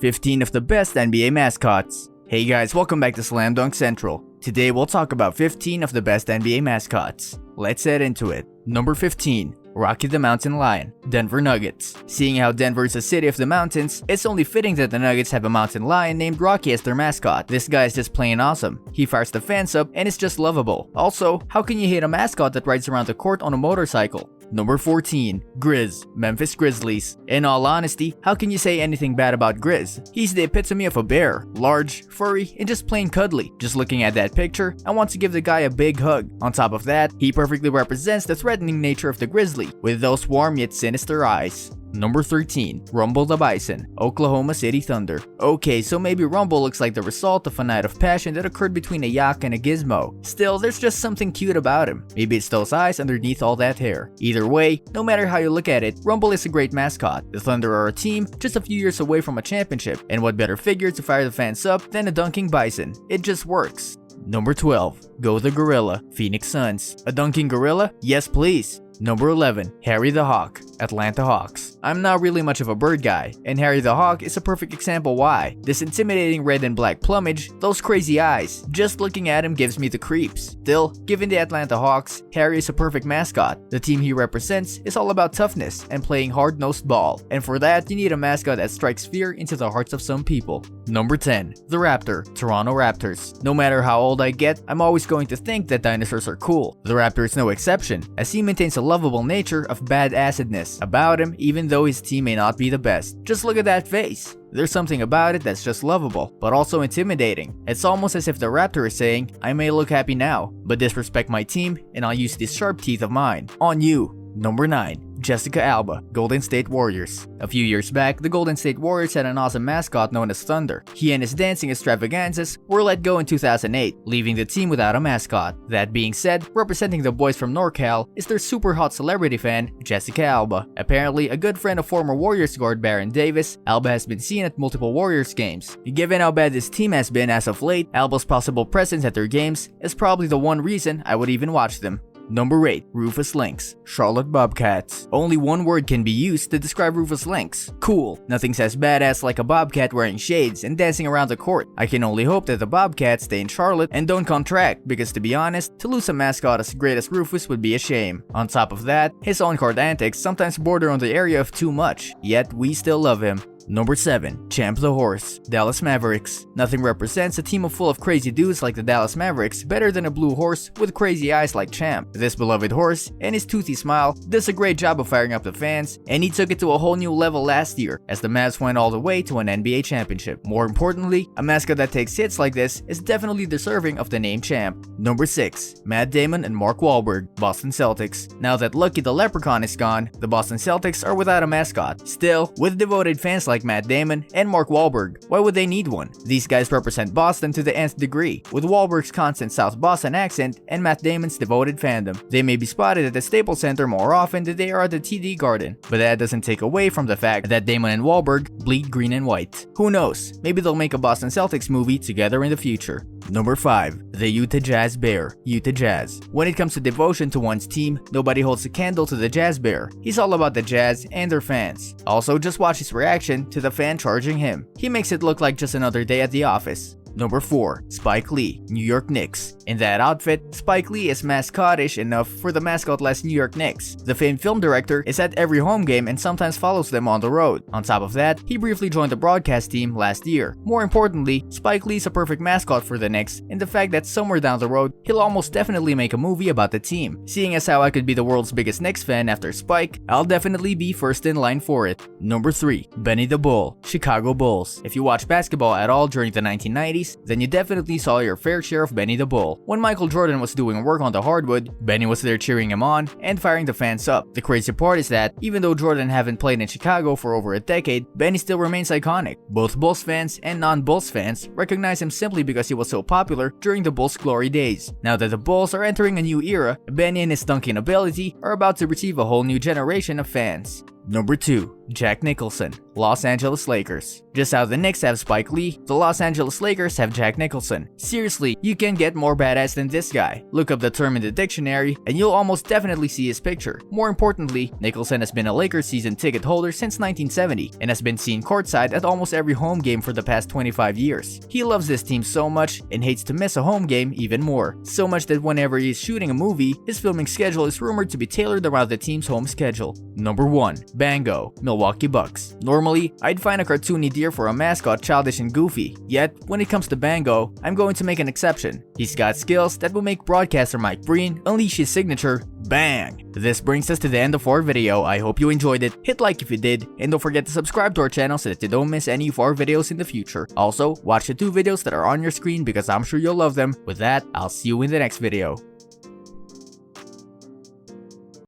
15 of the best NBA mascots. Hey guys, welcome back to Slam Dunk Central. Today we'll talk about 15 of the best NBA mascots. Let's head into it. Number 15. Rocky the Mountain Lion, Denver Nuggets. Seeing how Denver is a city of the mountains, it's only fitting that the Nuggets have a mountain lion named Rocky as their mascot. This guy is just plain awesome. He fires the fans up and is just lovable. Also, how can you hate a mascot that rides around the court on a motorcycle? Number 14. Grizz, Memphis Grizzlies. In all honesty, how can you say anything bad about Grizz? He's the epitome of a bear. Large, furry, and just plain cuddly. Just looking at that picture, I want to give the guy a big hug. On top of that, he perfectly represents the threatening nature of the grizzly, with those warm yet sinister eyes. Number 13. Rumble the Bison, Oklahoma City Thunder. Okay, so maybe Rumble looks like the result of a night of passion that occurred between a yak and a gizmo. Still, there's just something cute about him. Maybe it's those eyes underneath all that hair. Either way, no matter how you look at it, Rumble is a great mascot. The Thunder are a team just a few years away from a championship, and what better figure to fire the fans up than a dunking bison? It just works. Number 12. Go the Gorilla, Phoenix Suns. A dunking gorilla? Yes please. Number 11. Harry the Hawk, Atlanta Hawks. I'm not really much of a bird guy, and Harry the Hawk is a perfect example why. This intimidating red and black plumage, those crazy eyes, just looking at him gives me the creeps. Still, given the Atlanta Hawks, Harry is a perfect mascot. The team he represents is all about toughness and playing hard-nosed ball, and for that you need a mascot that strikes fear into the hearts of some people. Number 10. The Raptor, Toronto Raptors. No matter how old I get, I'm always going to think that dinosaurs are cool. The Raptor is no exception, as he maintains a lovable nature of badassedness about him even though his team may not be the best. Just look at that face. There's something about it that's just lovable, but also intimidating. It's almost as if the Raptor is saying, I may look happy now, but disrespect my team and I'll use these sharp teeth of mine on you. Number 9. Jessica Alba, Golden State Warriors. A few years back, the Golden State Warriors had an awesome mascot known as Thunder. He and his dancing extravaganzas were let go in 2008, leaving the team without a mascot. That being said, representing the boys from NorCal is their super hot celebrity fan, Jessica Alba. Apparently, a good friend of former Warriors guard Baron Davis, Alba has been seen at multiple Warriors games. Given how bad this team has been as of late, Alba's possible presence at their games is probably the one reason I would even watch them. Number 8. Rufus Lynx, Charlotte Bobcats. Only one word can be used to describe Rufus Lynx. Cool. Nothing says badass like a bobcat wearing shades and dancing around the court. I can only hope that the Bobcats stay in Charlotte and don't contract, because to be honest, to lose a mascot as great as Rufus would be a shame. On top of that, his on-court antics sometimes border on the area of too much, yet we still love him. Number 7. Champ the Horse, Dallas Mavericks. Nothing represents a team full of crazy dudes like the Dallas Mavericks better than a blue horse with crazy eyes like Champ. This beloved horse and his toothy smile does a great job of firing up the fans, and he took it to a whole new level last year as the Mavs went all the way to an NBA championship. More importantly, a mascot that takes hits like this is definitely deserving of the name Champ. Number 6. Matt Damon and Mark Wahlberg, Boston Celtics. Now that Lucky the Leprechaun is gone, the Boston Celtics are without a mascot. Still, with devoted fans like Matt Damon and Mark Wahlberg, why would they need one? These guys represent Boston to the nth degree, with Wahlberg's constant South Boston accent and Matt Damon's devoted fandom. They may be spotted at the Staples Center more often than they are at the TD Garden, but that doesn't take away from the fact that Damon and Wahlberg bleed green and white. Who knows, maybe they'll make a Boston Celtics movie together in the future. Number 5. The Utah Jazz Bear, Utah Jazz. When it comes to devotion to one's team, nobody holds a candle to the Jazz Bear. He's all about the Jazz and their fans. Also, just watch his reaction to the fan charging him. He makes it look like just another day at the office. Number 4. Spike Lee, New York Knicks. In that outfit, Spike Lee is mascotish enough for the mascotless New York Knicks. The famed film director is at every home game and sometimes follows them on the road. On top of that, he briefly joined the broadcast team last year. More importantly, Spike Lee is a perfect mascot for the Knicks, and the fact that somewhere down the road, he'll almost definitely make a movie about the team. Seeing as how I could be the world's biggest Knicks fan after Spike, I'll definitely be first in line for it. Number 3. Benny the Bull, Chicago Bulls. If you watch basketball at all during the 1990s, then you definitely saw your fair share of Benny the Bull. When Michael Jordan was doing work on the hardwood, Benny was there cheering him on and firing the fans up. The crazy part is that, even though Jordan haven't played in Chicago for over a decade, Benny still remains iconic. Both Bulls fans and non-Bulls fans recognize him simply because he was so popular during the Bulls' glory days. Now that the Bulls are entering a new era, Benny and his dunking ability are about to receive a whole new generation of fans. Number 2. Jack Nicholson, Los Angeles Lakers. Just how the Knicks have Spike Lee, the Los Angeles Lakers have Jack Nicholson. Seriously, you can't get more badass than this guy. Look up the term in the dictionary and you'll almost definitely see his picture. More importantly, Nicholson has been a Lakers season ticket holder since 1970 and has been seen courtside at almost every home game for the past 25 years. He loves this team so much and hates to miss a home game even more. So much that whenever he is shooting a movie, his filming schedule is rumored to be tailored around the team's home schedule. Number 1. Bango, Milwaukee Bucks. Normally, I'd find a cartoony deer for a mascot childish and goofy, yet when it comes to Bango, I'm going to make an exception. He's got skills that will make broadcaster Mike Breen unleash his signature bang. This brings us to the end of our video. I hope you enjoyed it. Hit like if you did, and don't forget to subscribe to our channel so that you don't miss any of our videos in the future. Also, watch the 2 videos that are on your screen because I'm sure you'll love them. With that, I'll see you in the next video.